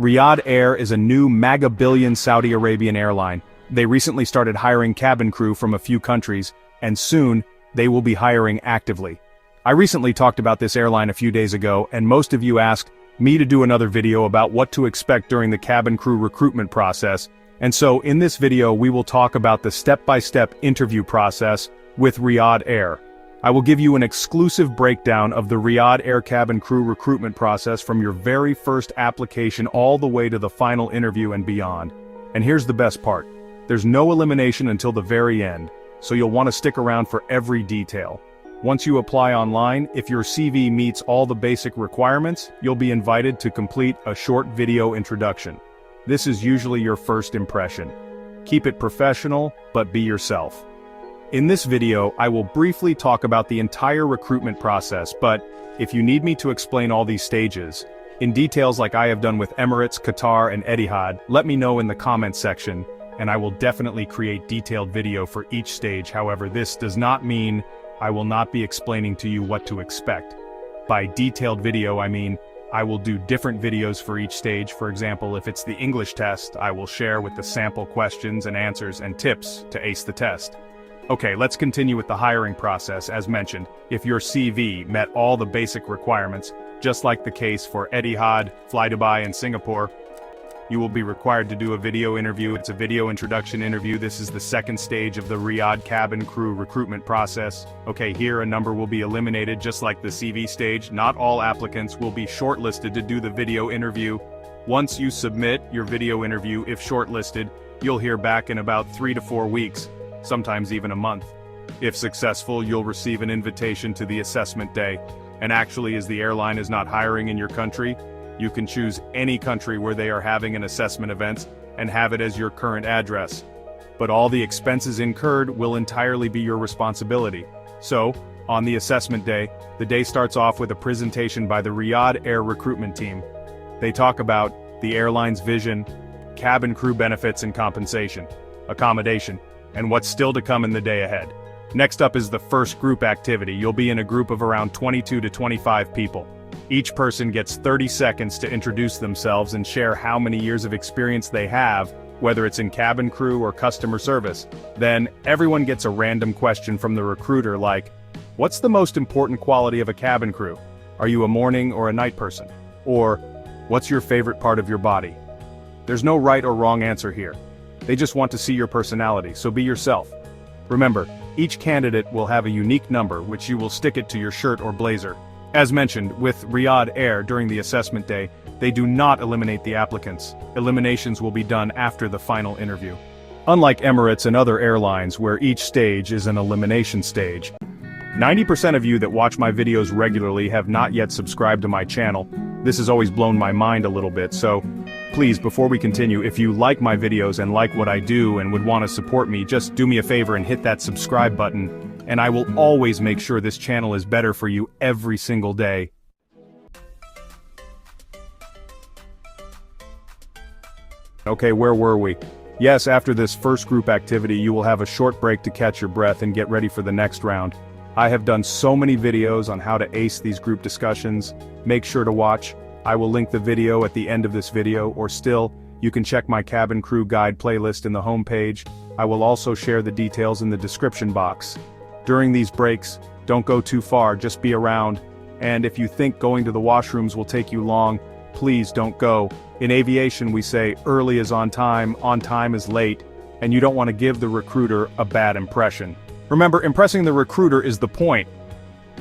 Riyadh Air is a new mega-billion Saudi Arabian airline. They recently started hiring cabin crew from a few countries, and soon, they will be hiring actively. I recently talked about this airline a few days ago, and most of you asked me to do another video about what to expect during the cabin crew recruitment process, and so in this video we will talk about the step-by-step interview process with Riyadh Air. I will give you an exclusive breakdown of the Riyadh Air cabin crew recruitment process from your very first application all the way to the final interview and beyond. And here's the best part. There's no elimination until the very end, so you'll want to stick around for every detail. Once you apply online, if your CV meets all the basic requirements, you'll be invited to complete a short video introduction. This is usually your first impression. Keep it professional, but be yourself. In this video, I will briefly talk about the entire recruitment process, but if you need me to explain all these stages, in details like I have done with Emirates, Qatar, and Etihad, let me know in the comments section, and I will definitely create detailed video for each stage. However, this does not mean I will not be explaining to you what to expect. By detailed video, I mean I will do different videos for each stage. For example, if it's the English test, I will share with the sample questions and answers and tips to ace the test. Okay, let's continue with the hiring process. As mentioned, if your CV met all the basic requirements, just like the case for Etihad, Fly Dubai, and Singapore, you will be required to do a video interview. It's a video introduction interview. This is the second stage of the Riyadh cabin crew recruitment process. Okay, here a number will be eliminated just like the CV stage. Not all applicants will be shortlisted to do the video interview. Once you submit your video interview, if shortlisted, you'll hear back in about 3 to 4 weeks. Sometimes even a month. If successful, you'll receive an invitation to the assessment day. And actually, as the airline is not hiring in your country, you can choose any country where they are having an assessment event and have it as your current address. But all the expenses incurred will entirely be your responsibility. So, on the assessment day, the day starts off with a presentation by the Riyadh Air recruitment team. They talk about the airline's vision, cabin crew benefits and compensation, accommodation, and what's still to come in the day ahead. Next up is the first group activity. You'll be in a group of around 22 to 25 people. Each person gets 30 seconds to introduce themselves and share how many years of experience they have, whether it's in cabin crew or customer service. Then, everyone gets a random question from the recruiter like, what's the most important quality of a cabin crew? Are you a morning or a night person? Or, what's your favorite part of your body? There's no right or wrong answer here. They just want to see your personality, so be yourself. Remember, each candidate will have a unique number which you will stick it to your shirt or blazer. As mentioned, with Riyadh Air during the assessment day, they do not eliminate the applicants. Eliminations will be done after the final interview. Unlike Emirates and other airlines where each stage is an elimination stage, 90% of you that watch my videos regularly have not yet subscribed to my channel. This has always blown my mind a little bit, so please, before we continue, if you like my videos and like what I do and would want to support me, just do me a favor and hit that subscribe button, and I will always make sure this channel is better for you every single day. Okay, where were we? Yes, after this first group activity, you will have a short break to catch your breath and get ready for the next round. I have done so many videos on how to ace these group discussions. Make sure to watch. I will link the video at the end of this video, or still, you can check my cabin crew guide playlist in the homepage. I will also share the details in the description box. During these breaks, don't go too far, just be around. And if you think going to the washrooms will take you long, please don't go. In aviation we say early is on time is late, and you don't want to give the recruiter a bad impression. Remember, impressing the recruiter is the point.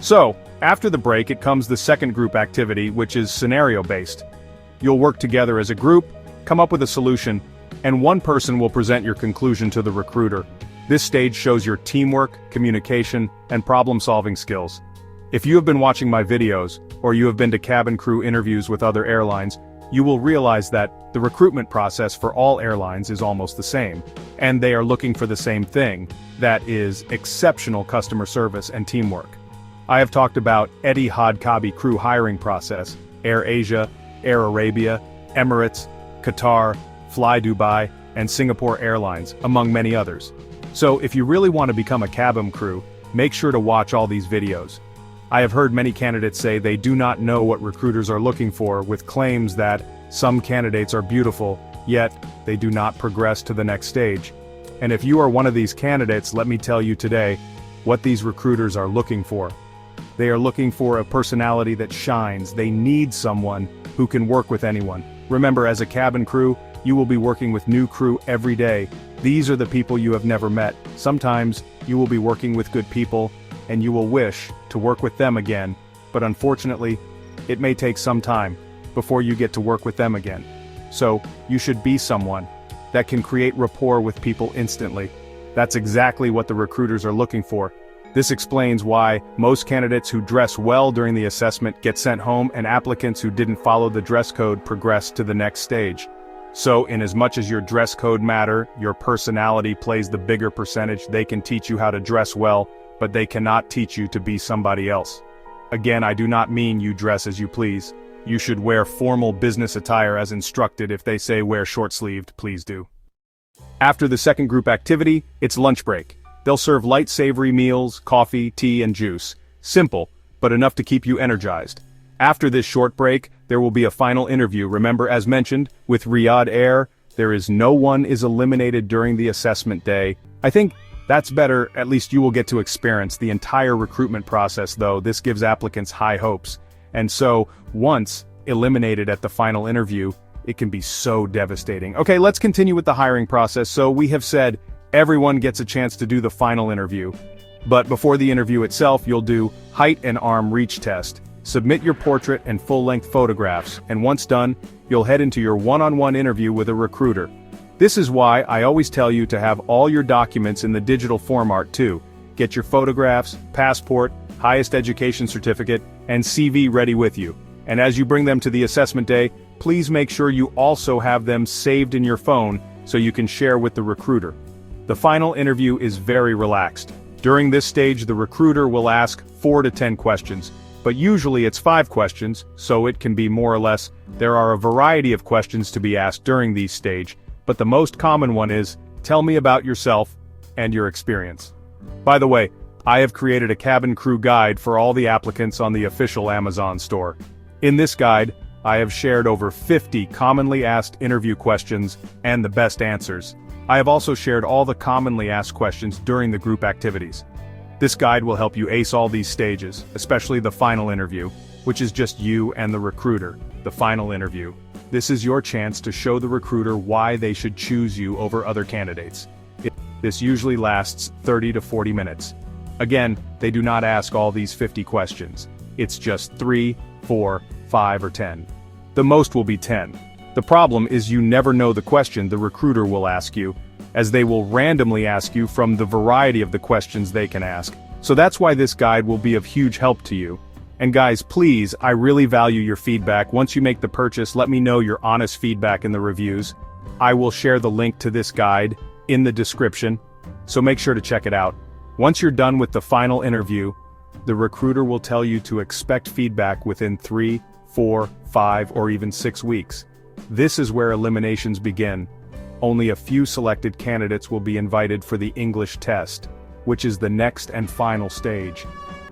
So, after the break it comes the second group activity, which is scenario-based. You'll work together as a group, come up with a solution, and one person will present your conclusion to the recruiter. This stage shows your teamwork, communication, and problem-solving skills. If you have been watching my videos, or you have been to cabin crew interviews with other airlines, you will realize that the recruitment process for all airlines is almost the same, and they are looking for the same thing, that is, exceptional customer service and teamwork. I have talked about Etihad cabin crew hiring process, Air Asia, Air Arabia, Emirates, Qatar, Fly Dubai, and Singapore Airlines, among many others. So if you really want to become a cabin crew, make sure to watch all these videos. I have heard many candidates say they do not know what recruiters are looking for, with claims that Some candidates are beautiful, yet they do not progress to the next stage. And if you are one of these candidates, let me tell you today what these recruiters are looking for. They are looking for a personality that shines. They need someone who can work with anyone. Remember, as a cabin crew, you will be working with new crew every day. These are the people you have never met. Sometimes you will be working with good people, and you will wish to work with them again, but unfortunately, it may take some time before you get to work with them again. So, you should be someone that can create rapport with people instantly. That's exactly what the recruiters are looking for. This explains why most candidates who dress well during the assessment get sent home, and applicants who didn't follow the dress code progress to the next stage. So, in as much as your dress code matter, your personality plays the bigger percentage. They can teach you how to dress well, but they cannot teach you to be somebody else. Again, I do not mean you dress as you please. You should wear formal business attire as instructed. If they say wear short-sleeved, please do. After the second group activity, it's lunch break. They'll serve light savory meals, coffee, tea, and juice. Simple, but enough to keep you energized. After this short break, there will be a final interview. Remember, as mentioned, with Riyadh Air, no one is eliminated during the assessment day. I think that's better. At least you will get to experience the entire recruitment process, though. This gives applicants high hopes. And so, once eliminated at the final interview, it can be so devastating. Okay, let's continue with the hiring process. So we have said everyone gets a chance to do the final interview. But before the interview itself, you'll do height and arm reach test. Submit your portrait and full-length photographs, and once done, you'll head into your one-on-one interview with a recruiter. This is why I always tell you to have all your documents in the digital format too. Get your photographs, passport, highest education certificate, and CV ready with you. And as you bring them to the assessment day, please make sure you also have them saved in your phone so you can share with the recruiter. The final interview is very relaxed. During this stage, the recruiter will ask 4 to 10 questions. But usually it's 5 questions, so it can be more or less. There are a variety of questions to be asked during these stage, but the most common one is, tell me about yourself and your experience. By the way, I have created a cabin crew guide for all the applicants on the official Amazon store. In this guide, I have shared over 50 commonly asked interview questions and the best answers. I have also shared all the commonly asked questions during the group activities. This guide will help you ace all these stages, especially the final interview, which is just you and the recruiter. The final interview. This is your chance to show the recruiter why they should choose you over other candidates. This usually lasts 30 to 40 minutes. Again, they do not ask all these 50 questions. It's just 3, 4, 5 or 10. The most will be 10. The problem is you never know the question the recruiter will ask you, as they will randomly ask you from the variety of the questions they can ask. So that's why this guide will be of huge help to you. And guys, please, I really value your feedback. Once you make the purchase, let me know your honest feedback in the reviews. I will share the link to this guide in the description, so make sure to check it out. Once you're done with the final interview, the recruiter will tell you to expect feedback within 3, 4, 5, or even 6 weeks. This is where eliminations begin. Only a few selected candidates will be invited for the English test, which is the next and final stage.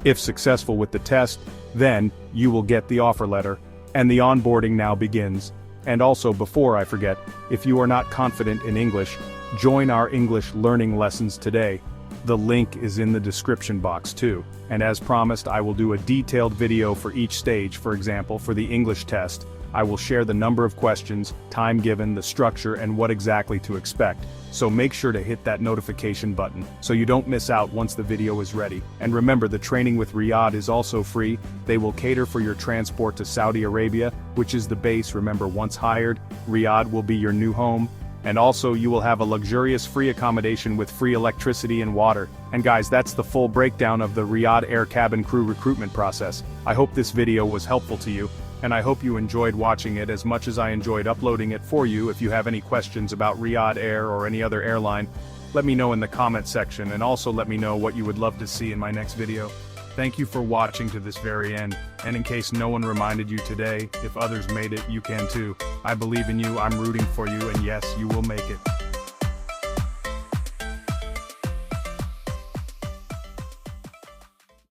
If successful with the test, then you will get the offer letter, and the onboarding now begins. And also, before I forget, if you are not confident in English, join our English learning lessons today. The link is in the description box too. And as promised, I will do a detailed video for each stage. For example, for the English test, I will share the number of questions, time given, the structure, and what exactly to expect. So make sure to hit that notification button so you don't miss out once the video is ready. And remember, the training with Riyadh is also free. They will cater for your transport to Saudi Arabia, which is the base. Remember, once hired, Riyadh will be your new home. And also, you will have a luxurious free accommodation with free electricity and water. And guys, that's the full breakdown of the Riyadh Air cabin crew recruitment process. I hope this video was helpful to you, and I hope you enjoyed watching it as much as I enjoyed uploading it for you. If you have any questions about Riyadh Air or any other airline, let me know in the comment section, and also let me know what you would love to see in my next video. Thank you for watching to this very end, and in case no one reminded you today, if others made it, you can too. I believe in you, I'm rooting for you, and yes, you will make it.